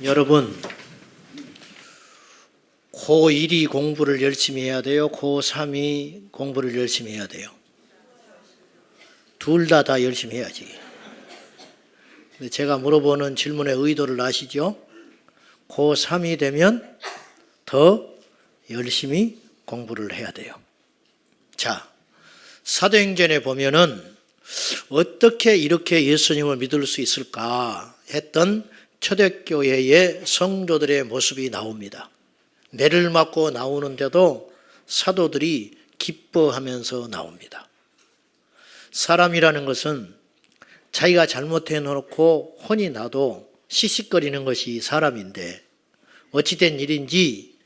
여러분, 고1이 공부를 열심히 해야 돼요? 고3이 공부를 열심히 해야 돼요? 둘 다 열심히 해야지. 근데 제가 물어보는 질문의 의도를 아시죠? 고3이 되면 더 열심히 공부를 해야 돼요. 자, 사도행전에 보면은 어떻게 이렇게 예수님을 믿을 수 있을까 했던 초대교회의 성도들의 모습이 나옵니다. 매를 맞고 나오는데도 사도들이 기뻐하면서 나옵니다. 사람이라는 것은 자기가 잘못해 놓고 혼이 나도 씩씩거리는 것이 사람인데 어찌된 일인지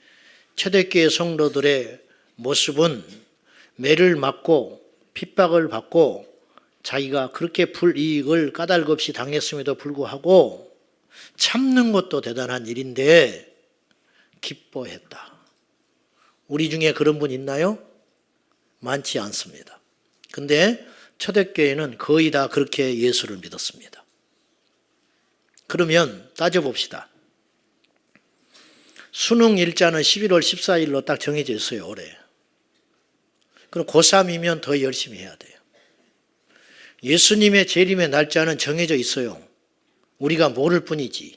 초대교회 성도들의 모습은 매를 맞고 핍박을 받고 자기가 그렇게 불이익을 까닭없이 당했음에도 불구하고 참는 것도 대단한 일인데 기뻐했다. 우리 중에 그런 분 있나요? 많지 않습니다. 근데 초대교회는 거의 다 그렇게 예수를 믿었습니다. 그러면 따져봅시다. 수능 일자는 11월 14일로 딱 정해져 있어요, 올해. 그럼 고3이면 더 열심히 해야 돼요. 예수님의 재림의 날짜는 정해져 있어요. 우리가 모를 뿐이지.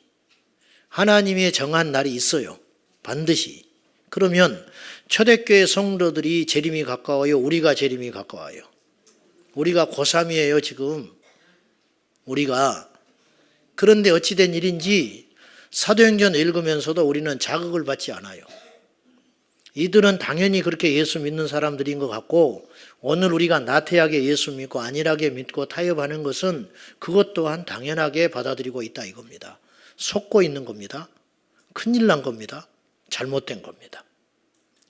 하나님의 정한 날이 있어요. 반드시. 그러면 초대교회 성도들이 재림이 가까워요? 우리가 재림이 가까워요? 우리가 고3이에요, 지금. 우리가. 그런데 어찌된 일인지 사도행전 읽으면서도 우리는 자극을 받지 않아요. 이들은 당연히 그렇게 예수 믿는 사람들인 것 같고 오늘 우리가 나태하게 예수 믿고 안일하게 믿고 타협하는 것은 그것 또한 당연하게 받아들이고 있다 이겁니다. 속고 있는 겁니다. 큰일 난 겁니다. 잘못된 겁니다.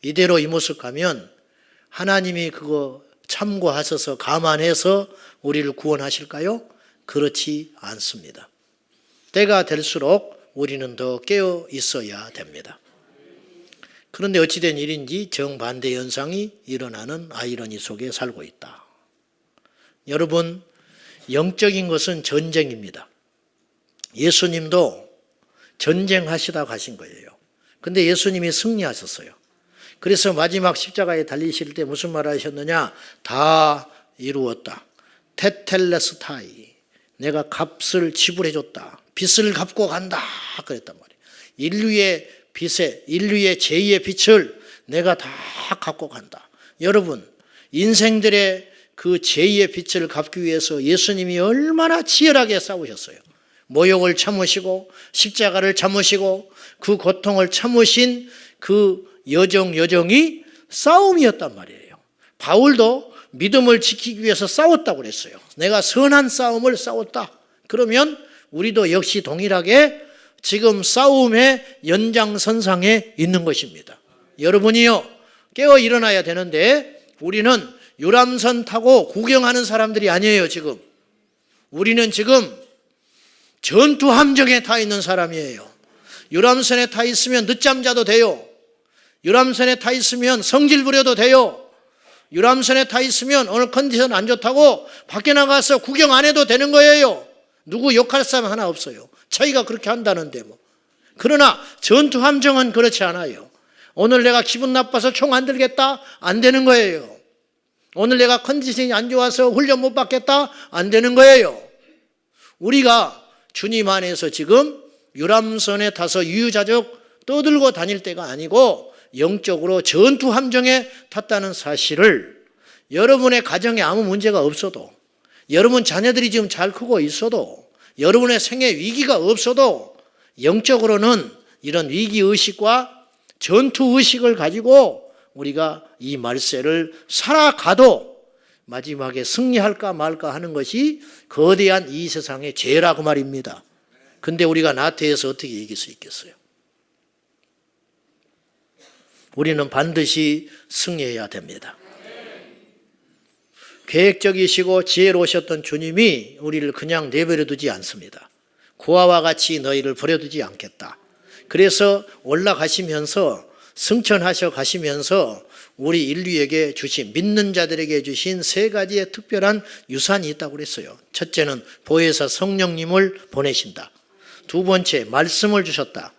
이대로 이 모습 가면 하나님이 그거 참고하셔서 감안해서 우리를 구원하실까요? 그렇지 않습니다. 때가 될수록 우리는 더 깨어 있어야 됩니다. 그런데 어찌된 일인지 정반대 현상이 일어나는 아이러니 속에 살고 있다. 여러분, 영적인 것은 전쟁입니다. 예수님도 전쟁하시다 가신 거예요. 근데 예수님이 승리하셨어요. 그래서 마지막 십자가에 달리실 때 무슨 말 하셨느냐? 다 이루었다. 테텔레스타이. 내가 값을 지불해줬다. 빚을 갚고 간다. 그랬단 말이에요. 인류의 제2의 빛을 내가 다 갖고 간다. 여러분, 인생들의 그 제2의 빛을 갚기 위해서 예수님이 얼마나 치열하게 싸우셨어요. 모욕을 참으시고 십자가를 참으시고 그 고통을 참으신 그 여정이 싸움이었단 말이에요. 바울도 믿음을 지키기 위해서 싸웠다고 그랬어요. 내가 선한 싸움을 싸웠다. 그러면 우리도 역시 동일하게 지금 싸움의 연장선상에 있는 것입니다. 여러분이요, 깨어 일어나야 되는데 우리는 유람선 타고 구경하는 사람들이 아니에요. 지금 우리는 지금 전투 함정에 타 있는 사람이에요. 유람선에 타 있으면 늦잠 자도 돼요. 유람선에 타 있으면 성질 부려도 돼요. 유람선에 타 있으면 오늘 컨디션 안 좋다고 밖에 나가서 구경 안 해도 되는 거예요. 누구 욕할 사람 하나 없어요. 자기가 그렇게 한다는데 뭐. 그러나 전투 함정은 그렇지 않아요. 오늘 내가 기분 나빠서 총 안 들겠다? 안 되는 거예요. 오늘 내가 컨디션이 안 좋아서 훈련 못 받겠다? 안 되는 거예요. 우리가 주님 안에서 지금 유람선에 타서 유유자적 떠들고 다닐 때가 아니고 영적으로 전투 함정에 탔다는 사실을 여러분의 가정에 아무 문제가 없어도 여러분 자녀들이 지금 잘 크고 있어도 여러분의 생애 위기가 없어도 영적으로는 이런 위기의식과 전투의식을 가지고 우리가 이 말세를 살아가도 마지막에 승리할까 말까 하는 것이 거대한 이 세상의 죄라고 말입니다. 근데 우리가 나태해서 어떻게 이길 수 있겠어요? 우리는 반드시 승리해야 됩니다. 계획적이시고 지혜로우셨던 주님이 우리를 그냥 내버려 두지 않습니다. 구하와 같이 너희를 버려두지 않겠다. 그래서 올라가시면서 승천하셔 가시면서 우리 인류에게 주신, 믿는 자들에게 주신 세 가지의 특별한 유산이 있다고 그랬어요. 첫째는 보혜사 성령님을 보내신다. 두 번째, 말씀을 주셨다.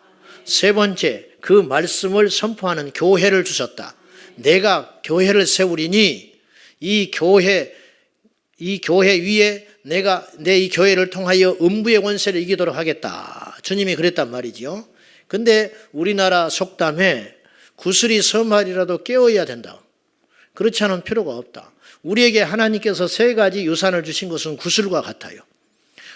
세 번째, 그 말씀을 선포하는 교회를 주셨다. 내가 교회를 세우리니 이 교회 위에 내가 내 이 교회를 통하여 음부의 권세를 이기도록 하겠다. 주님이 그랬단 말이지요. 근데 우리나라 속담에 구슬이 서말이라도 깨어야 된다. 그렇지 않은 필요가 없다. 우리에게 하나님께서 세 가지 유산을 주신 것은 구슬과 같아요.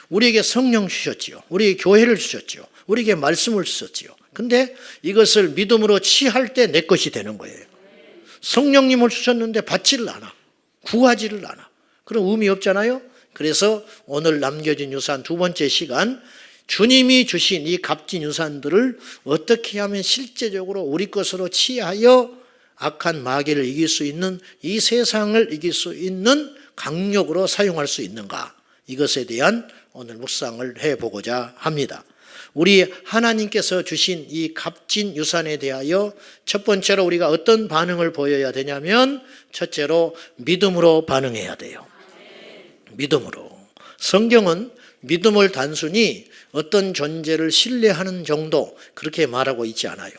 우리에게 성령 주셨지요. 우리에게 교회를 주셨지요. 우리에게 말씀을 주셨지요. 근데 이것을 믿음으로 취할 때 내 것이 되는 거예요. 성령님을 주셨는데 받지를 않아. 구하지를 않아. 그럼 의미 없잖아요. 그래서 오늘 남겨진 유산 두 번째 시간, 주님이 주신 이 값진 유산들을 어떻게 하면 실제적으로 우리 것으로 취하여 악한 마귀를 이길 수 있는, 이 세상을 이길 수 있는 강력으로 사용할 수 있는가, 이것에 대한 오늘 묵상을 해보고자 합니다. 우리 하나님께서 주신 이 값진 유산에 대하여 첫 번째로 우리가 어떤 반응을 보여야 되냐면, 첫째로 믿음으로 반응해야 돼요. 믿음으로. 성경은 믿음을 단순히 어떤 존재를 신뢰하는 정도 그렇게 말하고 있지 않아요.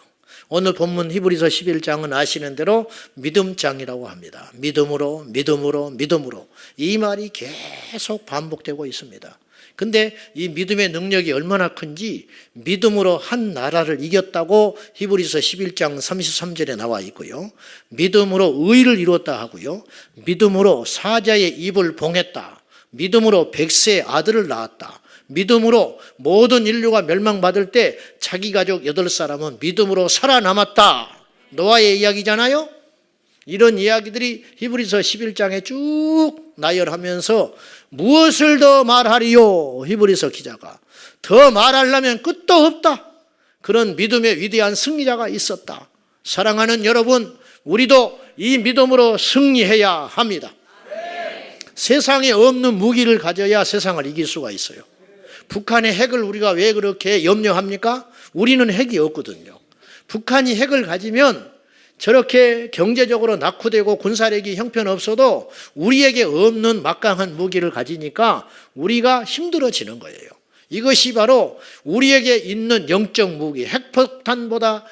오늘 본문 히브리서 11장은 아시는 대로 믿음장이라고 합니다. 믿음으로, 믿음으로, 믿음으로. 이 말이 계속 반복되고 있습니다. 근데 이 믿음의 능력이 얼마나 큰지, 믿음으로 한 나라를 이겼다고 히브리서 11장 33절에 나와 있고요. 믿음으로 의를 이뤘다 하고요. 믿음으로 사자의 입을 봉했다. 믿음으로 백세의 아들을 낳았다. 믿음으로 모든 인류가 멸망받을 때 자기 가족 8사람은 믿음으로 살아남았다. 노아의 이야기잖아요. 이런 이야기들이 히브리서 11장에 쭉 나열하면서 무엇을 더 말하리요? 히브리서 기자가 더 말하려면 끝도 없다. 그런 믿음의 위대한 승리자가 있었다. 사랑하는 여러분, 우리도 이 믿음으로 승리해야 합니다. 세상에 없는 무기를 가져야 세상을 이길 수가 있어요. 북한의 핵을 우리가 왜 그렇게 염려합니까? 우리는 핵이 없거든요. 북한이 핵을 가지면 저렇게 경제적으로 낙후되고 군사력이 형편없어도 우리에게 없는 막강한 무기를 가지니까 우리가 힘들어지는 거예요. 이것이 바로 우리에게 있는 영적 무기, 핵폭탄보다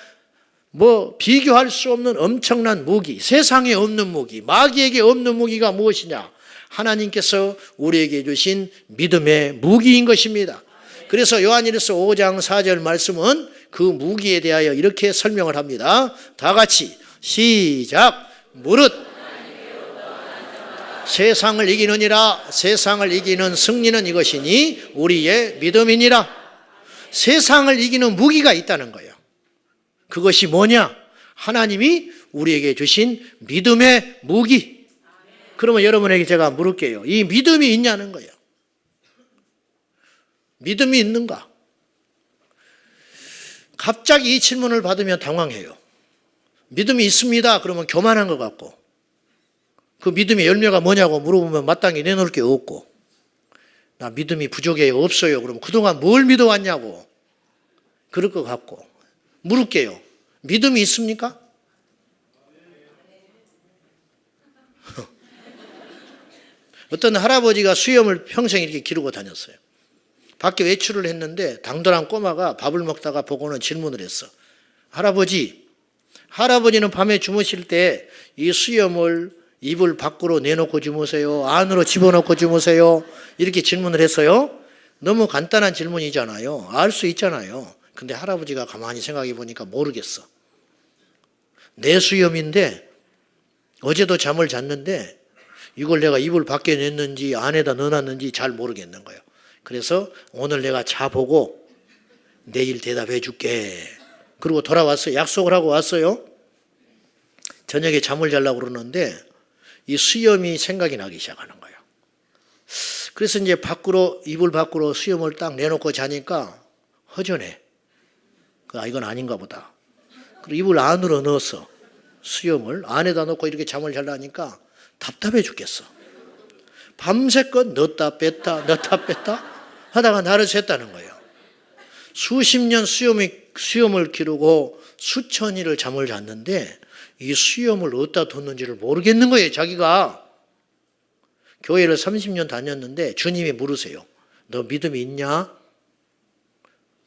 비교할 수 없는 엄청난 무기, 세상에 없는 무기, 마귀에게 없는 무기가 무엇이냐? 하나님께서 우리에게 주신 믿음의 무기인 것입니다. 그래서 요한일서 5장 4절 말씀은 그 무기에 대하여 이렇게 설명을 합니다. 다 같이 시작. 무릇 세상을 이기느니라. 세상을 이기는 승리는 이것이니 우리의 믿음이니라. 세상을 이기는 무기가 있다는 거예요. 그것이 뭐냐? 하나님이 우리에게 주신 믿음의 무기. 그러면 여러분에게 제가 물을게요. 이 믿음이 있냐는 거예요. 믿음이 있는가? 갑자기 이 질문을 받으면 당황해요. 믿음이 있습니다. 그러면 교만한 것 같고, 그 믿음의 열매가 뭐냐고 물어보면 마땅히 내놓을 게 없고, 나 믿음이 부족해요. 없어요. 그러면 그동안 뭘 믿어왔냐고 그럴 것 같고. 물을게요. 믿음이 있습니까? 어떤 할아버지가 수염을 평생 이렇게 기르고 다녔어요. 밖에 외출을 했는데 당돌한 꼬마가 밥을 먹다가 보고는 질문을 했어. 할아버지는 밤에 주무실 때 이 수염을 이불 밖으로 내놓고 주무세요? 안으로 집어넣고 주무세요? 이렇게 질문을 했어요. 너무 간단한 질문이잖아요. 알 수 있잖아요. 근데 할아버지가 가만히 생각해 보니까 모르겠어. 내 수염인데 어제도 잠을 잤는데 이걸 내가 이불 밖에 냈는지 안에다 넣어놨는지 잘 모르겠는 거예요. 그래서 오늘 내가 자보고 내일 대답해 줄게. 그리고 돌아왔어요. 약속을 하고 왔어요. 저녁에 잠을 자려고 그러는데 이 수염이 생각이 나기 시작하는 거예요. 그래서 이제 이불 밖으로 수염을 딱 내놓고 자니까 허전해. 이건 아닌가 보다. 그리고 이불 안으로 넣었어. 수염을 안에다 넣고 이렇게 잠을 자려니까 답답해 죽겠어. 밤새껏 넣었다 뺐다 하다가 날을 샜다는 거예요. 수십 년 수염을 기르고 수천일을 잠을 잤는데 이 수염을 어디다 뒀는지를 모르겠는 거예요. 자기가. 교회를 30년 다녔는데 주님이 물으세요. 너 믿음이 있냐?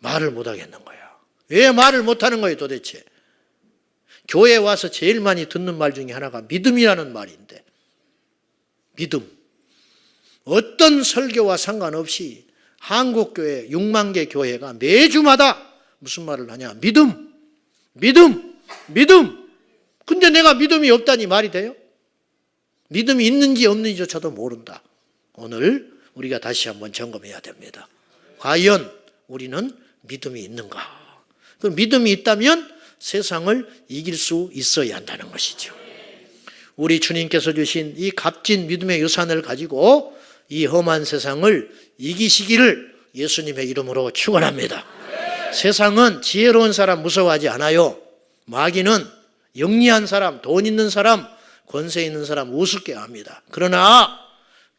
말을 못하겠는 거야. 왜 말을 못하는 거예요 도대체? 교회에 와서 제일 많이 듣는 말 중에 하나가 믿음이라는 말인데, 믿음. 어떤 설교와 상관없이 한국교회 6만 개 교회가 매주마다 무슨 말을 하냐? 믿음, 믿음, 믿음. 근데 내가 믿음이 없다니 말이 돼요? 믿음이 있는지 없는지조차도 모른다. 오늘 우리가 다시 한번 점검해야 됩니다. 과연 우리는 믿음이 있는가? 그 믿음이 있다면 세상을 이길 수 있어야 한다는 것이죠. 우리 주님께서 주신 이 값진 믿음의 유산을 가지고 이 험한 세상을 이기시기를 예수님의 이름으로 축원합니다. 세상은 지혜로운 사람 무서워하지 않아요. 마귀는 영리한 사람, 돈 있는 사람, 권세 있는 사람 우습게 합니다. 그러나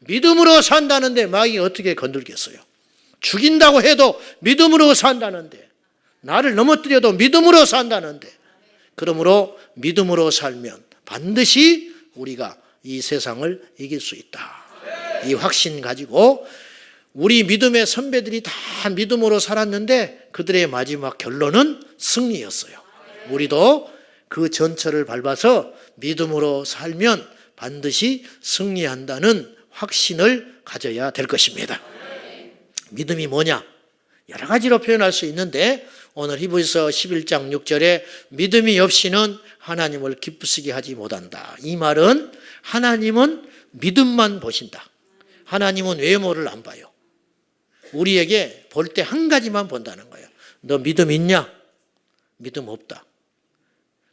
믿음으로 산다는데 마귀가 어떻게 건들겠어요? 죽인다고 해도 믿음으로 산다는데, 나를 넘어뜨려도 믿음으로 산다는데, 그러므로 믿음으로 살면 반드시 우리가 이 세상을 이길 수 있다. 이 확신 가지고 우리 믿음의 선배들이 다 믿음으로 살았는데 그들의 마지막 결론은 승리였어요. 우리도 그 전철을 밟아서 믿음으로 살면 반드시 승리한다는 확신을 가져야 될 것입니다. 믿음이 뭐냐? 여러 가지로 표현할 수 있는데 오늘 히브리서 11장 6절에 믿음이 없이는 하나님을 기쁘시게 하지 못한다. 이 말은 하나님은 믿음만 보신다. 하나님은 외모를 안 봐요. 우리에게 볼 때 한 가지만 본다는 거예요. 너 믿음 있냐? 믿음 없다.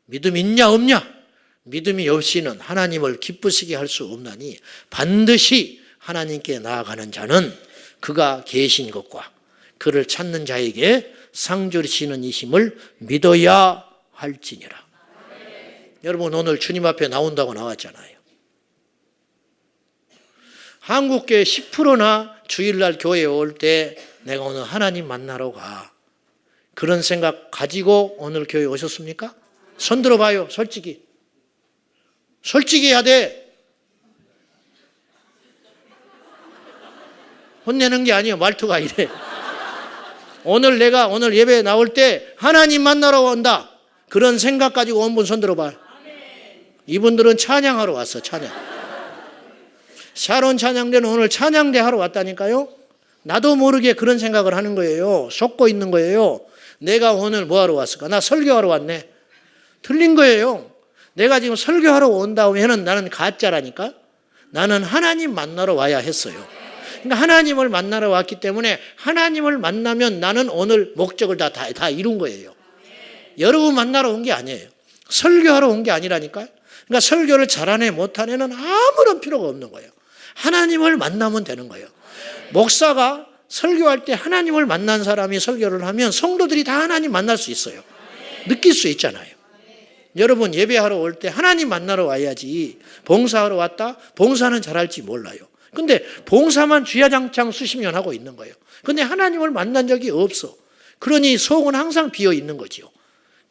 믿음 있냐 없냐? 믿음이 없이는 하나님을 기쁘시게 할 수 없나니 반드시 하나님께 나아가는 자는 그가 계신 것과 그를 찾는 자에게 상 주시는 이심을 믿어야 할지니라. 여러분 오늘 주님 앞에 나온다고 나왔잖아요. 한국교회 10%나 주일날 교회에 올 때 내가 오늘 하나님 만나러 가. 그런 생각 가지고 오늘 교회에 오셨습니까? 손 들어봐요. 솔직히. 솔직히 해야 돼. 혼내는 게 아니에요. 말투가 이래. 오늘 내가 오늘 예배에 나올 때 하나님 만나러 온다. 그런 생각 가지고 온 분 손 들어봐요. 이분들은 찬양하러 왔어. 찬양. 샤론 찬양대는 오늘 찬양대 하러 왔다니까요. 나도 모르게 그런 생각을 하는 거예요. 속고 있는 거예요. 내가 오늘 뭐 하러 왔을까? 나 설교하러 왔네. 틀린 거예요. 내가 지금 설교하러 온다고 하면 나는 가짜라니까. 나는 하나님 만나러 와야 했어요. 그러니까 하나님을 만나러 왔기 때문에 하나님을 만나면 나는 오늘 목적을 다 이룬 거예요. 여러분 만나러 온 게 아니에요. 설교하러 온 게 아니라니까요. 그러니까 설교를 잘하네 못하네는 아무런 필요가 없는 거예요. 하나님을 만나면 되는 거예요. 목사가 설교할 때 하나님을 만난 사람이 설교를 하면 성도들이 다 하나님 만날 수 있어요. 느낄 수 있잖아요. 여러분 예배하러 올 때 하나님 만나러 와야지. 봉사하러 왔다? 봉사는 잘할지 몰라요. 근데 봉사만 주야장창 수십 년 하고 있는 거예요. 근데 하나님을 만난 적이 없어. 그러니 속은 항상 비어 있는 거지요.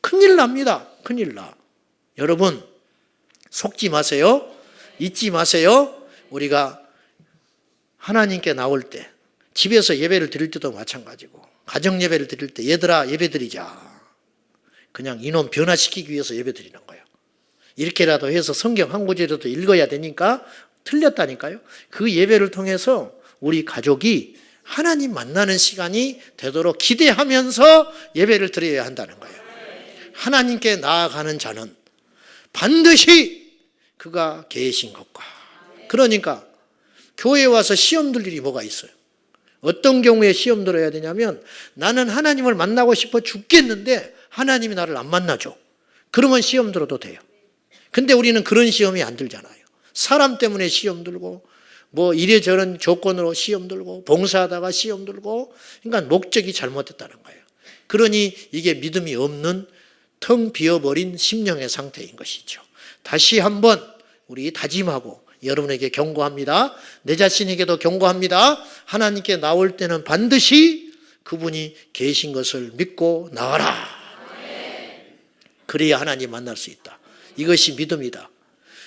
큰일 납니다. 큰일 나. 여러분 속지 마세요. 잊지 마세요. 우리가 하나님께 나올 때, 집에서 예배를 드릴 때도 마찬가지고 가정 예배를 드릴 때 얘들아 예배 드리자. 그냥 이놈 변화시키기 위해서 예배 드리는 거예요. 이렇게라도 해서 성경 한 구절이라도 읽어야 되니까 틀렸다니까요. 그 예배를 통해서 우리 가족이 하나님 만나는 시간이 되도록 기대하면서 예배를 드려야 한다는 거예요. 하나님께 나아가는 자는 반드시 그가 계신 것과, 그러니까 교회에 와서 시험 들 일이 뭐가 있어요? 어떤 경우에 시험 들어야 되냐면 나는 하나님을 만나고 싶어 죽겠는데 하나님이 나를 안 만나줘. 그러면 시험 들어도 돼요. 근데 우리는 그런 시험이 안 들잖아요. 사람 때문에 시험 들고 뭐 이래저런 조건으로 시험 들고 봉사하다가 시험 들고, 그러니까 목적이 잘못됐다는 거예요. 그러니 이게 믿음이 없는 텅 비어버린 심령의 상태인 것이죠. 다시 한번 우리 다짐하고 여러분에게 경고합니다. 내 자신에게도 경고합니다. 하나님께 나올 때는 반드시 그분이 계신 것을 믿고 나와라. 그래야 하나님 만날 수 있다. 이것이 믿음이다.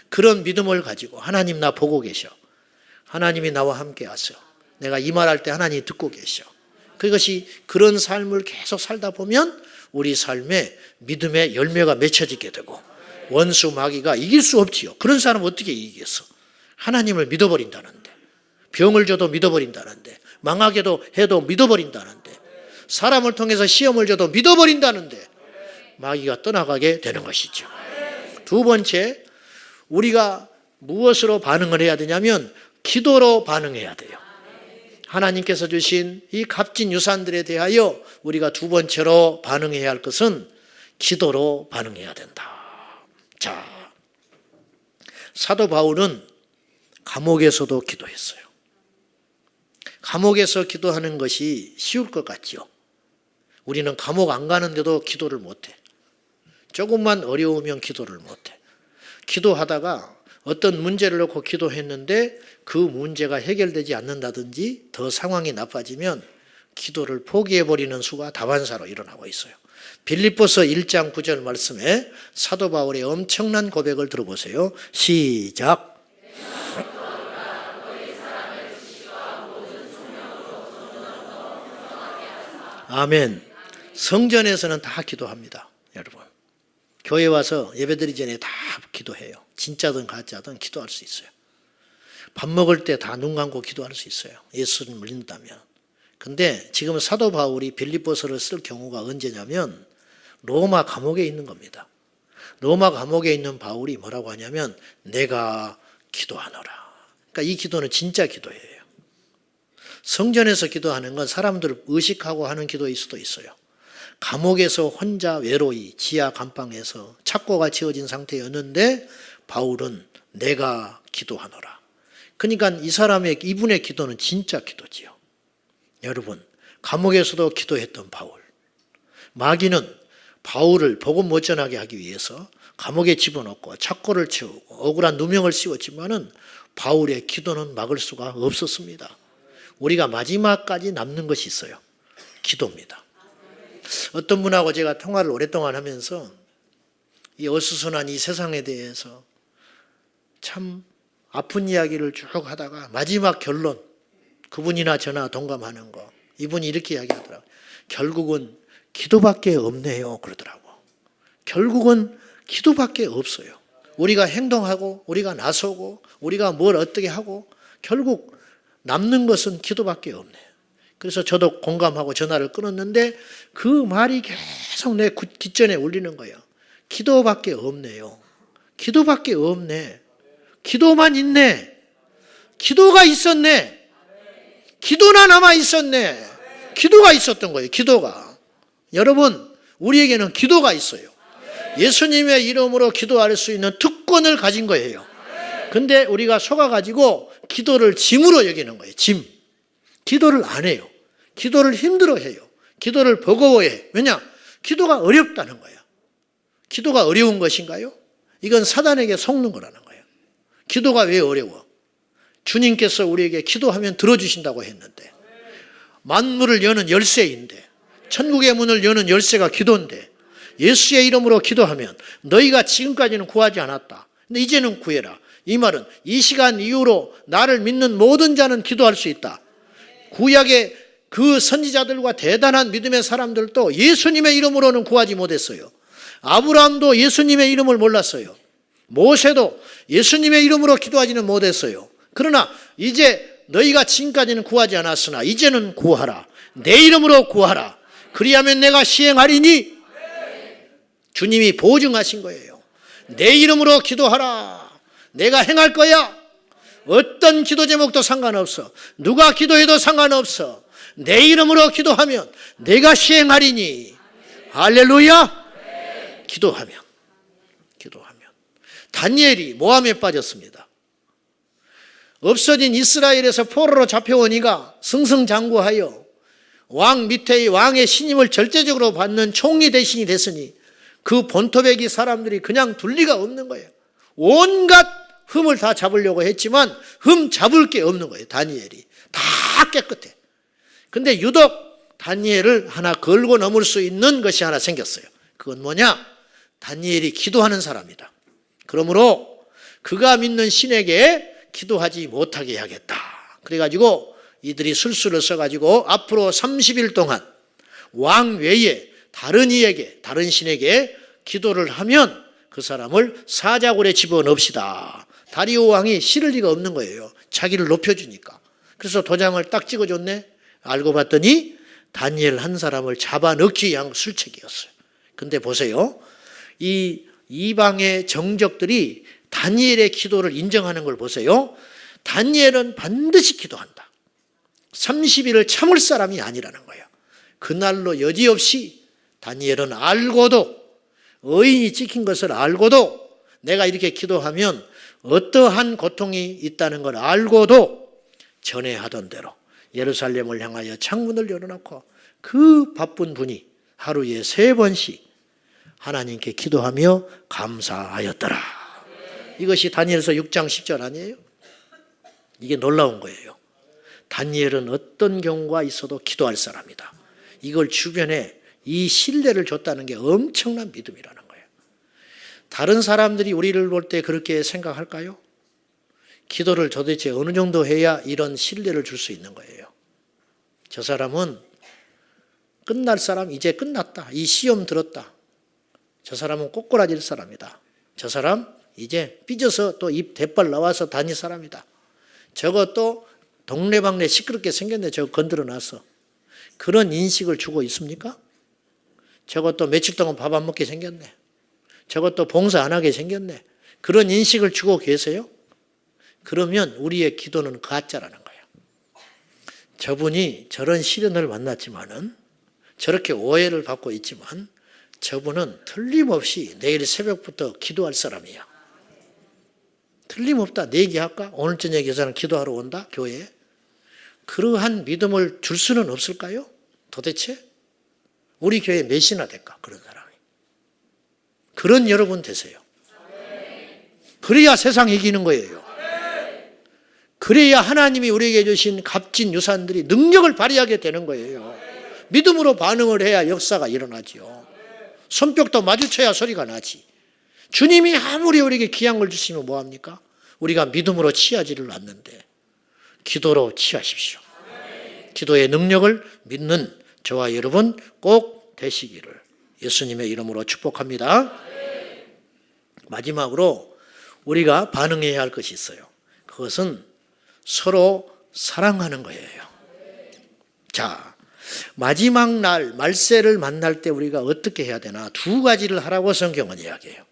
그런 믿음을 가지고 하나님 나 보고 계셔. 하나님이 나와 함께 하셔. 내가 이 말할 때 하나님이 듣고 계셔. 그것이 그런 삶을 계속 살다 보면 우리 삶에 믿음의 열매가 맺혀지게 되고 원수 마귀가 이길 수 없지요. 그런 사람 어떻게 이기겠어? 하나님을 믿어버린다는데, 병을 줘도 믿어버린다는데, 망하게도 해도 믿어버린다는데, 사람을 통해서 시험을 줘도 믿어버린다는데 마귀가 떠나가게 되는 것이죠. 두 번째, 우리가 무엇으로 반응을 해야 되냐면 기도로 반응해야 돼요. 하나님께서 주신 이 값진 유산들에 대하여 우리가 두 번째로 반응해야 할 것은 기도로 반응해야 된다. 자, 사도 바울은 감옥에서도 기도했어요. 감옥에서 기도하는 것이 쉬울 것 같죠. 우리는 감옥 안 가는데도 기도를 못해. 조금만 어려우면 기도를 못해. 기도하다가 어떤 문제를 놓고 기도했는데 그 문제가 해결되지 않는다든지 더 상황이 나빠지면 기도를 포기해버리는 수가 다반사로 일어나고 있어요. 빌립보서 1장 9절 말씀에 사도 바울의 엄청난 고백을 들어보세요. 시작. 아멘. 성전에서는 다 기도합니다, 여러분. 교회 와서 예배드리기 전에 다 기도해요. 진짜든 가짜든 기도할 수 있어요. 밥 먹을 때 다 눈 감고 기도할 수 있어요. 예수를 믿는다면. 근데 지금 사도 바울이 빌립보서를 쓸 경우가 언제냐면 로마 감옥에 있는 겁니다. 로마 감옥에 있는 바울이 뭐라고 하냐면 내가 기도하노라. 그러니까 이 기도는 진짜 기도예요. 성전에서 기도하는 건 사람들을 의식하고 하는 기도일 수도 있어요. 감옥에서 혼자 외로이 지하 감방에서 착고가 지어진 상태였는데 바울은 내가 기도하노라. 그러니까 이분의 기도는 진짜 기도지요. 여러분, 감옥에서도 기도했던 바울. 마귀는 바울을 복음 못 전하게 하기 위해서 감옥에 집어넣고 착고를 채우고 억울한 누명을 씌웠지만은 바울의 기도는 막을 수가 없었습니다. 우리가 마지막까지 남는 것이 있어요. 기도입니다. 어떤 분하고 제가 통화를 오랫동안 하면서 이 어수선한 이 세상에 대해서 참 아픈 이야기를 쭉 하다가 마지막 결론, 그분이나 저나 동감하는 거, 이분이 이렇게 이야기하더라고요. 결국은 기도밖에 없네요, 그러더라고. 결국은 기도밖에 없어요. 우리가 행동하고 우리가 나서고 우리가 뭘 어떻게 하고 결국 남는 것은 기도밖에 없네. 그래서 저도 공감하고 전화를 끊었는데 그 말이 계속 내 귓전에 울리는 거예요. 기도밖에 없네요. 기도밖에 없네. 기도만 있네. 기도가 있었네. 기도나 남아 있었네. 기도가 있었던 거예요. 기도가. 여러분, 우리에게는 기도가 있어요. 예수님의 이름으로 기도할 수 있는 특권을 가진 거예요. 근데 우리가 속아가지고 기도를 짐으로 여기는 거예요. 짐. 기도를 안 해요. 기도를 힘들어해요. 기도를 버거워해. 왜냐? 기도가 어렵다는 거예요. 기도가 어려운 것인가요? 이건 사단에게 속는 거라는 거예요. 기도가 왜 어려워? 주님께서 우리에게 기도하면 들어주신다고 했는데 만물을 여는 열쇠인데 천국의 문을 여는 열쇠가 기도인데 예수의 이름으로 기도하면 너희가 지금까지는 구하지 않았다. 근데 이제는 구해라. 이 말은 이 시간 이후로 나를 믿는 모든 자는 기도할 수 있다. 구약의 그 선지자들과 대단한 믿음의 사람들도 예수님의 이름으로는 구하지 못했어요. 아브라함도 예수님의 이름을 몰랐어요. 모세도 예수님의 이름으로 기도하지는 못했어요. 그러나 이제 너희가 지금까지는 구하지 않았으나 이제는 구하라. 내 이름으로 구하라. 그리하면 내가 시행하리니 주님이 보증하신 거예요. 내 이름으로 기도하라. 내가 행할 거야. 어떤 기도 제목도 상관없어. 누가 기도해도 상관없어. 내 이름으로 기도하면 내가 시행하리니. 할렐루야. 기도하면. 다니엘이 모함에 빠졌습니다. 없어진 이스라엘에서 포로로 잡혀온 이가 승승장구하여 왕 밑에 왕의 신임을 절대적으로 받는 총리 대신이 됐으니 그 본토백이 사람들이 그냥 둘 리가 없는 거예요. 온갖 흠을 다 잡으려고 했지만 흠 잡을 게 없는 거예요. 다니엘이 다 깨끗해. 근데 유독 다니엘을 하나 걸고 넘을 수 있는 것이 하나 생겼어요. 그건 뭐냐? 다니엘이 기도하는 사람이다. 그러므로 그가 믿는 신에게 기도하지 못하게 해야겠다. 그래가지고 이들이 술수를 써가지고 앞으로 30일 동안 왕 외에 다른 이에게, 다른 신에게 기도를 하면 그 사람을 사자굴에 집어넣읍시다. 다리오 왕이 싫을 리가 없는 거예요. 자기를 높여주니까. 그래서 도장을 딱 찍어줬네. 알고 봤더니 다니엘 한 사람을 잡아넣기 위한 술책이었어요. 근데 보세요. 이 이방의 정적들이 다니엘의 기도를 인정하는 걸 보세요. 다니엘은 반드시 기도한다. 30일을 참을 사람이 아니라는 거예요. 그날로 여지없이 다니엘은 알고도, 의인이 찍힌 것을 알고도, 내가 이렇게 기도하면 어떠한 고통이 있다는 걸 알고도 전에 하던 대로 예루살렘을 향하여 창문을 열어놓고 그 바쁜 분이 하루에 3번씩 하나님께 기도하며 감사하였더라. 이것이 다니엘서 6장 10절 아니에요? 이게 놀라운 거예요. 다니엘은 어떤 경우가 있어도 기도할 사람이다. 이걸 주변에 이 신뢰를 줬다는 게 엄청난 믿음이라는 거예요. 다른 사람들이 우리를 볼 때 그렇게 생각할까요? 기도를 도대체 어느 정도 해야 이런 신뢰를 줄 수 있는 거예요. 저 사람은 끝날 사람, 이제 끝났다. 이 시험 들었다. 저 사람은 꼬꾸라질 사람이다. 저 사람 이제 삐져서 또 입 대빨 나와서 다닐 사람이다. 저거 또 동네방네 시끄럽게 생겼네. 저거 건드려 놨어. 그런 인식을 주고 있습니까? 저것도 며칠 동안 밥 안 먹게 생겼네. 저것도 봉사 안 하게 생겼네. 그런 인식을 주고 계세요? 그러면 우리의 기도는 가짜라는 거예요. 저분이 저런 시련을 만났지만은, 저렇게 오해를 받고 있지만 저분은 틀림없이 내일 새벽부터 기도할 사람이야. 틀림없다. 내기할까? 오늘 저녁에 저 사람 기도하러 온다? 교회에? 그러한 믿음을 줄 수는 없을까요? 도대체? 우리 교회에 몇이나 될까? 그런 사람이. 그런 여러분 되세요. 그래야 세상 이기는 거예요. 그래야 하나님이 우리에게 주신 값진 유산들이 능력을 발휘하게 되는 거예요. 믿음으로 반응을 해야 역사가 일어나지요. 손뼉도 마주쳐야 소리가 나지. 주님이 아무리 우리에게 귀한 걸 주시면 뭐합니까? 우리가 믿음으로 취하지를 않는데 기도로 취하십시오. 기도의 능력을 믿는 저와 여러분 꼭 되시기를 예수님의 이름으로 축복합니다. 마지막으로 우리가 반응해야 할 것이 있어요. 그것은 서로 사랑하는 거예요. 자, 마지막 날 말세를 만날 때 우리가 어떻게 해야 되나? 2가지를 하라고 성경은 이야기해요.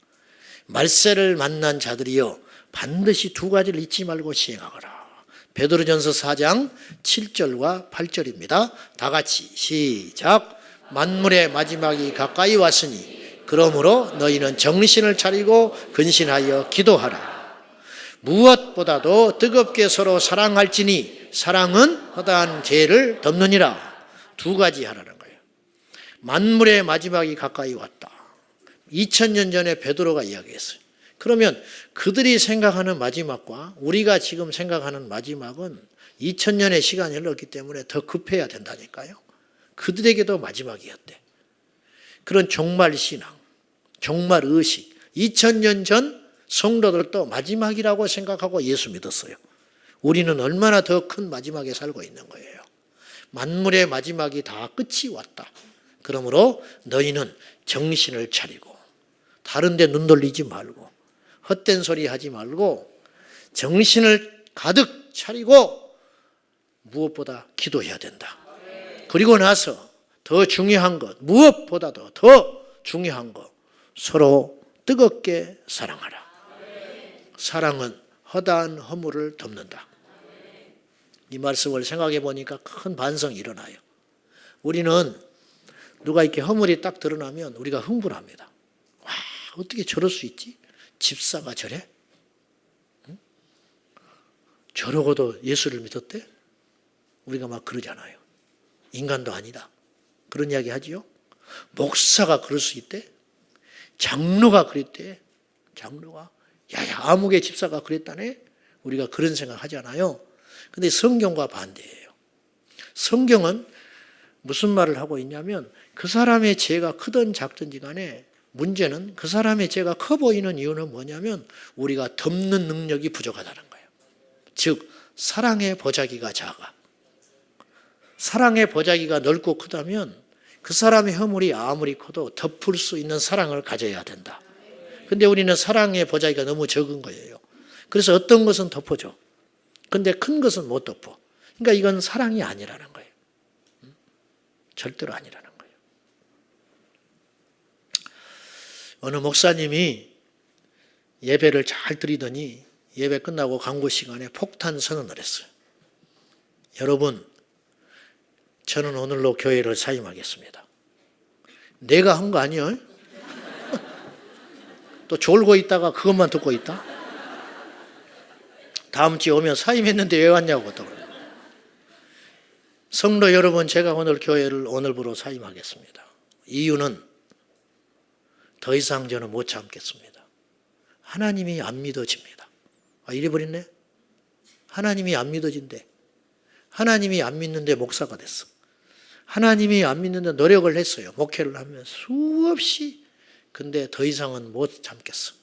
말세를 만난 자들이요 반드시 2가지를 잊지 말고 시행하거라. 베드로전서 4장 7절과 8절입니다. 다 같이 시작. 만물의 마지막이 가까이 왔으니 그러므로 너희는 정신을 차리고 근신하여 기도하라. 무엇보다도 뜨겁게 서로 사랑할지니 사랑은 허다한 죄를 덮느니라. 2가지 하라는 거예요. 만물의 마지막이 가까이 왔다. 2000년 전에 베드로가 이야기했어요. 그러면 그들이 생각하는 마지막과 우리가 지금 생각하는 마지막은 2000년의 시간이 흘렀기 때문에 더 급해야 된다니까요. 그들에게도 마지막이었대. 그런 종말신앙, 종말의식, 2000년 전 성도들도 마지막이라고 생각하고 예수 믿었어요. 우리는 얼마나 더 큰 마지막에 살고 있는 거예요. 만물의 마지막이 다 끝이 왔다. 그러므로 너희는 정신을 차리고 다른 데 눈 돌리지 말고 헛된 소리 하지 말고 정신을 가득 차리고 무엇보다 기도해야 된다. 그리고 나서 더 중요한 것, 무엇보다도 더 중요한 것, 서로 뜨겁게 사랑하라. 사랑은 허다한 허물을 덮는다. 이 말씀을 생각해 보니까 큰 반성이 일어나요. 우리는 누가 이렇게 허물이 딱 드러나면 우리가 흥분합니다. 와, 어떻게 저럴 수 있지? 집사가 저래? 응? 저러고도 예수를 믿었대? 우리가 막 그러잖아요. 인간도 아니다. 그런 이야기 하지요? 목사가 그럴 수 있대? 장로가 그랬대? 장로가? 야야, 아무개 집사가 그랬다네? 우리가 그런 생각 하잖아요. 근데 성경과 반대예요. 성경은 무슨 말을 하고 있냐면 그 사람의 죄가 크든 작든지 간에 문제는 그 사람의 죄가 커 보이는 이유는 뭐냐면 우리가 덮는 능력이 부족하다는 거예요. 즉 사랑의 보자기가 작아. 사랑의 보자기가 넓고 크다면 그 사람의 허물이 아무리 커도 덮을 수 있는 사랑을 가져야 된다. 근데 우리는 사랑의 보자기가 너무 적은 거예요. 그래서 어떤 것은 덮어줘. 근데 큰 것은 못 덮어. 그러니까 이건 사랑이 아니라는 거예요. 절대로 아니라는 거예요. 어느 목사님이 예배를 잘 드리더니 예배 끝나고 광고 시간에 폭탄 선언을 했어요. 여러분, 저는 오늘로 교회를 사임하겠습니다. 내가 한 거 아니에요? 또 졸고 있다가 그것만 듣고 있다? 다음 주에 오면 사임했는데 왜 왔냐고 또. 성도 여러분, 제가 오늘 교회를 오늘부로 사임하겠습니다. 이유는 더 이상 저는 못 참겠습니다. 하나님이 안 믿어집니다. 이래버렸네? 하나님이 안 믿어진대. 하나님이 안 믿는데 목사가 됐어. 하나님이 안 믿는데 노력을 했어요. 목회를 하면 수없이. 근데 더 이상은 못 참겠어.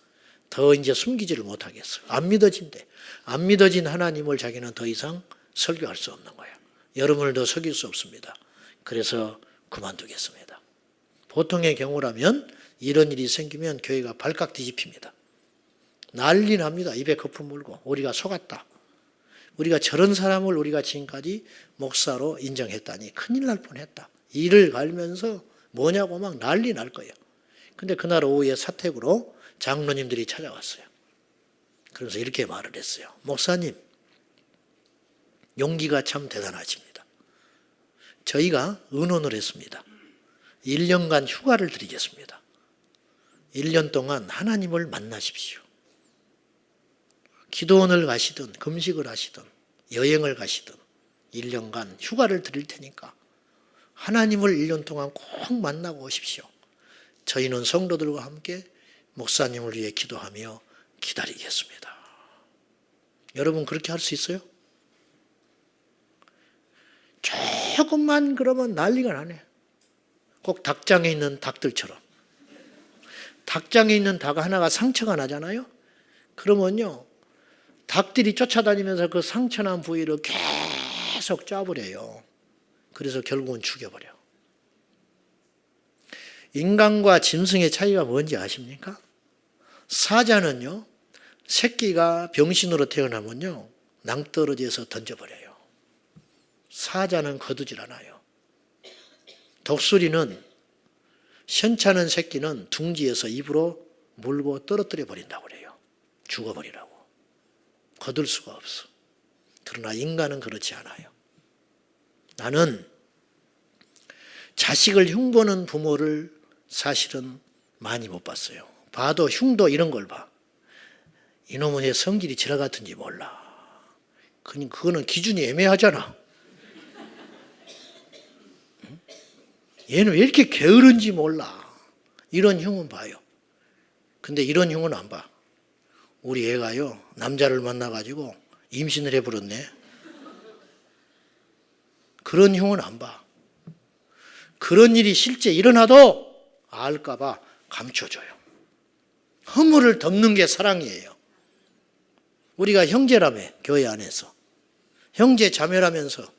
더 이제 숨기지를 못하겠어. 안 믿어진대. 안 믿어진 하나님을 자기는 더 이상 설교할 수 없는 거예요. 여러분을 더 속일 수 없습니다. 그래서 그만두겠습니다. 보통의 경우라면 이런 일이 생기면 교회가 발칵 뒤집힙니다. 난리 납니다. 입에 거품 물고 우리가 속았다. 우리가 저런 사람을 우리가 지금까지 목사로 인정했다니 큰일 날 뻔했다. 일을 갈면서 뭐냐고 막 난리 날 거예요. 근데 그날 오후에 사택으로 장로님들이 찾아왔어요. 그래서 이렇게 말을 했어요. 목사님, 용기가 참 대단하십니다. 저희가 의논을 했습니다. 1년간 휴가를 드리겠습니다. 1년 동안 하나님을 만나십시오. 기도원을 가시든 금식을 하시든 여행을 가시든 1년간 휴가를 드릴 테니까 하나님을 1년 동안 꼭 만나고 오십시오. 저희는 성도들과 함께 목사님을 위해 기도하며 기다리겠습니다. 여러분 그렇게 할 수 있어요? 조금만 그러면 난리가 나네. 꼭 닭장에 있는 닭들처럼. 닭장에 있는 닭 하나가 상처가 나잖아요. 그러면요, 닭들이 쫓아다니면서 그 상처난 부위를 계속 짜버려요. 그래서 결국은 죽여버려. 인간과 짐승의 차이가 뭔지 아십니까? 사자는요, 새끼가 병신으로 태어나면요, 낭떠러지에서 던져버려요. 사자는 거두질 않아요. 독수리는 현찮은 새끼는 둥지에서 입으로 물고 떨어뜨려 버린다고 그래요. 죽어버리라고. 거둘 수가 없어. 그러나 인간은 그렇지 않아요. 나는 자식을 흉보는 부모를 사실은 많이 못 봤어요. 봐도 흉도 이런 걸 봐. 이놈은 왜 성질이 지라 같은지 몰라. 그거는 기준이 애매하잖아. 얘는 왜 이렇게 게으른지 몰라. 이런 흉은 봐요. 근데 이런 흉은 안 봐. 우리 애가요, 남자를 만나가지고 임신을 해버렸네. 그런 흉은 안 봐. 그런 일이 실제 일어나도 알까봐 감춰줘요. 허물을 덮는 게 사랑이에요. 우리가 형제라며, 교회 안에서. 형제 자매라면서.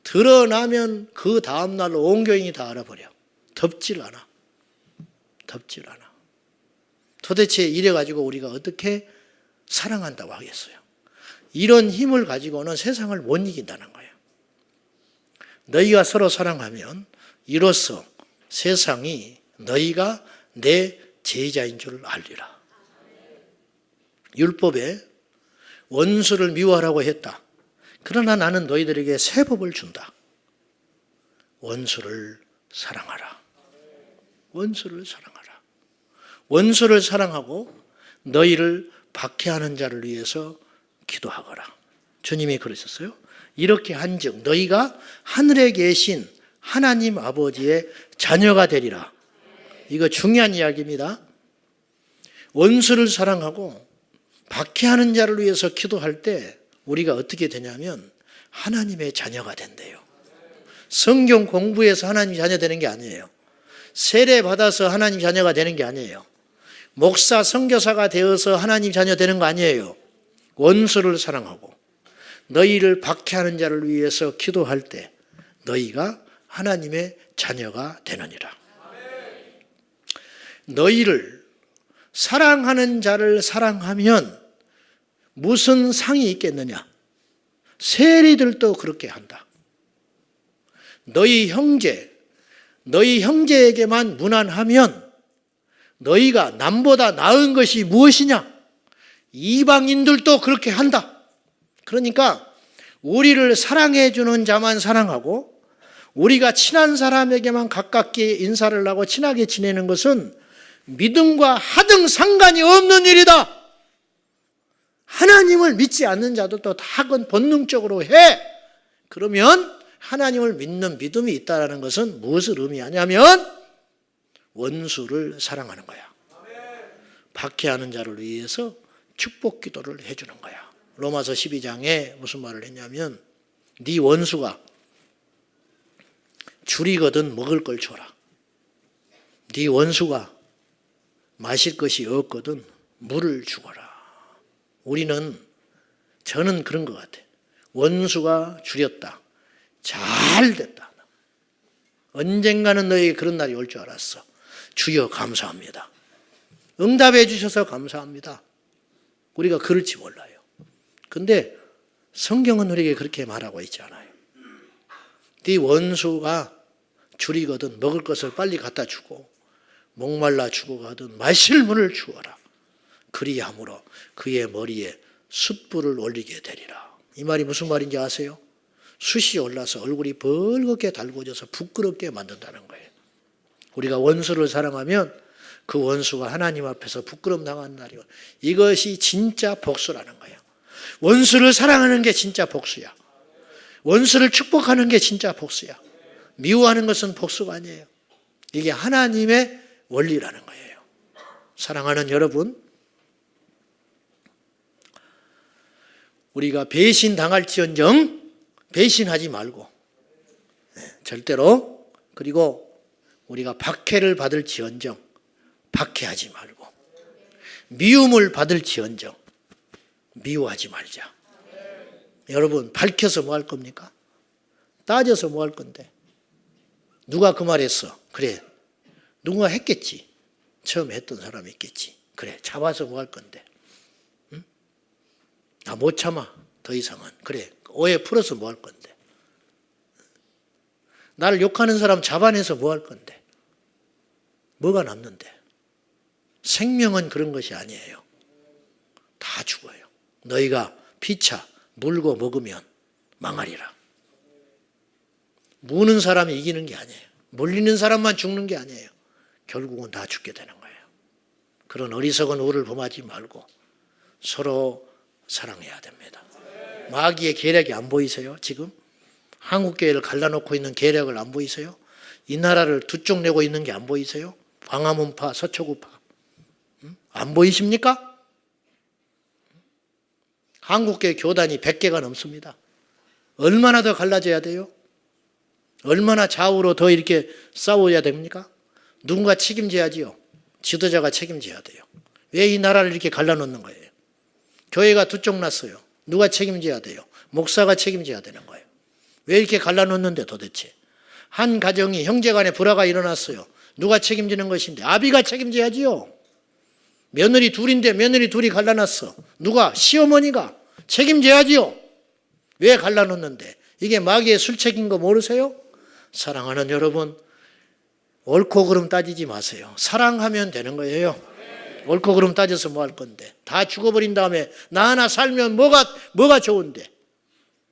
드러나면 그 다음날 온 교인이 다 알아버려. 덮질 않아. 덮질 않아. 도대체 이래가지고 우리가 어떻게 사랑한다고 하겠어요? 이런 힘을 가지고는 세상을 못 이긴다는 거예요. 너희가 서로 사랑하면 이로써 세상이 너희가 내 제자인 줄 알리라. 율법에 원수를 미워하라고 했다. 그러나 나는 너희들에게 새 법을 준다. 원수를 사랑하라. 원수를 사랑하라. 원수를 사랑하고 너희를 박해하는 자를 위해서 기도하거라. 주님이 그러셨어요. 이렇게 한즉 너희가 하늘에 계신 하나님 아버지의 자녀가 되리라. 이거 중요한 이야기입니다. 원수를 사랑하고 박해하는 자를 위해서 기도할 때 우리가 어떻게 되냐면 하나님의 자녀가 된대요. 성경 공부해서 하나님 자녀 되는 게 아니에요. 세례 받아서 하나님 자녀가 되는 게 아니에요. 목사, 선교사가 되어서 하나님 자녀 되는 거 아니에요. 원수를 사랑하고 너희를 박해하는 자를 위해서 기도할 때 너희가 하나님의 자녀가 되느니라. 너희를 사랑하는 자를 사랑하면 무슨 상이 있겠느냐? 세리들도 그렇게 한다. 너희 형제에게만 무난하면 너희가 남보다 나은 것이 무엇이냐? 이방인들도 그렇게 한다. 그러니까 우리를 사랑해 주는 자만 사랑하고 우리가 친한 사람에게만 가깝게 인사를 하고 친하게 지내는 것은 믿음과 하등 상관이 없는 일이다. 하나님을 믿지 않는 자도 다 그건 본능적으로 해. 그러면 하나님을 믿는 믿음이 있다는 것은 무엇을 의미하냐면 원수를 사랑하는 거야. 박해하는 자를 위해서 축복 기도를 해주는 거야. 로마서 12장에 무슨 말을 했냐면 네 원수가 줄이거든 먹을 걸 줘라. 네 원수가 마실 것이 없거든 물을 주거라. 저는 그런 것 같아. 원수가 줄였다. 잘 됐다. 언젠가는 너에게 그런 날이 올 줄 알았어. 주여 감사합니다. 응답해 주셔서 감사합니다. 우리가 그럴지 몰라요. 근데 성경은 우리에게 그렇게 말하고 있지 않아요. 네 원수가 줄이거든 먹을 것을 빨리 갖다 주고 목말라 죽어가든 마실 물을 주어라. 그리함으로 그의 머리에 숯불을 올리게 되리라. 이 말이 무슨 말인지 아세요? 숯이 올라서 얼굴이 벌겋게 달궈져서 부끄럽게 만든다는 거예요. 우리가 원수를 사랑하면 그 원수가 하나님 앞에서 부끄럼 당하는 날이고 이것이 진짜 복수라는 거예요. 원수를 사랑하는 게 진짜 복수야. 원수를 축복하는 게 진짜 복수야. 미워하는 것은 복수가 아니에요. 이게 하나님의 원리라는 거예요. 사랑하는 여러분, 우리가 배신당할지언정 배신하지 말고 절대로, 그리고 우리가 박해를 받을지언정 박해하지 말고, 미움을 받을지언정 미워하지 말자. 여러분, 밝혀서 뭐 할 겁니까? 따져서 뭐 할 건데? 누가 그 말했어? 그래, 누군가 했겠지. 처음 했던 사람이 있겠지. 그래, 잡아서 뭐 할 건데? 응? 못 참아, 더 이상은. 그래, 오해 풀어서 뭐 할 건데? 나를 욕하는 사람 잡아내서 뭐 할 건데? 뭐가 남는데? 생명은 그런 것이 아니에요. 다 죽어요. 너희가 피차 물고 먹으면 망하리라. 무는 사람이 이기는 게 아니에요. 물리는 사람만 죽는 게 아니에요. 결국은 다 죽게 되는 거예요. 그런 어리석은 우를 범하지 말고 서로 사랑해야 됩니다. 마귀의 계략이 안 보이세요? 지금 한국교회를 갈라놓고 있는 계략을 안 보이세요? 이 나라를 두 쪽 내고 있는 게 안 보이세요? 광화문파, 서초구파. 안 보이십니까? 한국교회 교단이 100개가 넘습니다. 얼마나 더 갈라져야 돼요? 얼마나 좌우로 더 이렇게 싸워야 됩니까? 누군가 책임져야지요. 지도자가 책임져야 돼요. 왜 이 나라를 이렇게 갈라놓는 거예요? 교회가 두 쪽 났어요. 누가 책임져야 돼요? 목사가 책임져야 되는 거예요. 왜 이렇게 갈라놓는데 도대체? 한 가정이 형제간에 불화가 일어났어요. 누가 책임지는 것인데? 아비가 책임져야지요. 며느리 둘인데 며느리 둘이 갈라놨어. 누가? 시어머니가 책임져야지요. 왜 갈라놓는데? 이게 마귀의 술책인 거 모르세요? 사랑하는 여러분, 옳고 그름 따지지 마세요. 사랑하면 되는 거예요. 옳고 그름 따져서 뭐 할 건데? 다 죽어버린 다음에 나 하나 살면 뭐가 좋은데?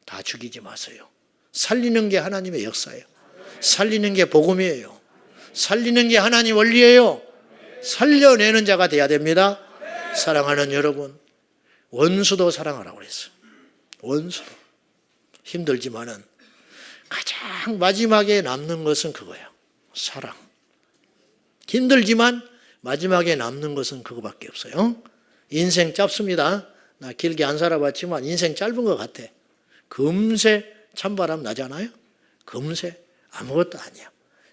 다 죽이지 마세요. 살리는 게 하나님의 역사예요. 살리는 게 복음이에요. 살리는 게 하나님 원리예요. 살려내는 자가 돼야 됩니다. 사랑하는 여러분, 원수도 사랑하라고 그랬어요. 원수도. 힘들지만은 가장 마지막에 남는 것은 그거예요. 사랑. 힘들지만 마지막에 남는 것은 그거밖에 없어요. 인생 짧습니다. 나 길게 안 살아봤지만 인생 짧은 것 같아. 금세 찬바람 나잖아요. 금세 아무것도 아니야.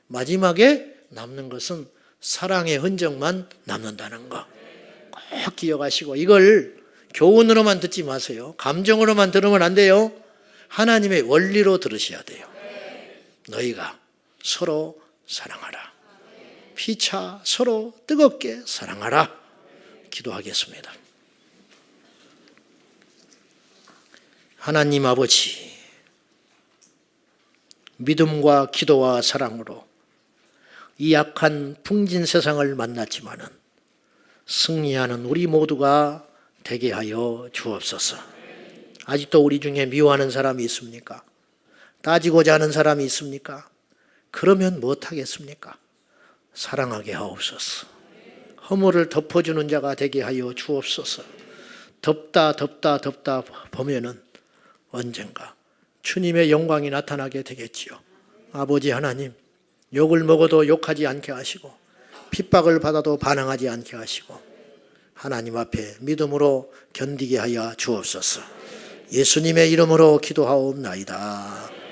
마지막에 남는 것은 사랑의 흔적만 남는다는 거 꼭 기억하시고, 이걸 교훈으로만 듣지 마세요. 감정으로만 들으면 안 돼요. 하나님의 원리로 들으셔야 돼요. 너희가 서로 사랑하라. 피차 서로 뜨겁게 사랑하라. 기도하겠습니다. 하나님 아버지, 믿음과 기도와 사랑으로 이 약한 풍진 세상을 만났지만은 승리하는 우리 모두가 되게 하여 주옵소서. 아직도 우리 중에 미워하는 사람이 있습니까? 따지고자 하는 사람이 있습니까? 그러면 못하겠습니까? 사랑하게 하옵소서. 허물을 덮어주는 자가 되게 하여 주옵소서. 덮다 보면은 언젠가 주님의 영광이 나타나게 되겠지요. 아버지 하나님, 욕을 먹어도 욕하지 않게 하시고 핍박을 받아도 반항하지 않게 하시고 하나님 앞에 믿음으로 견디게 하여 주옵소서. 예수님의 이름으로 기도하옵나이다.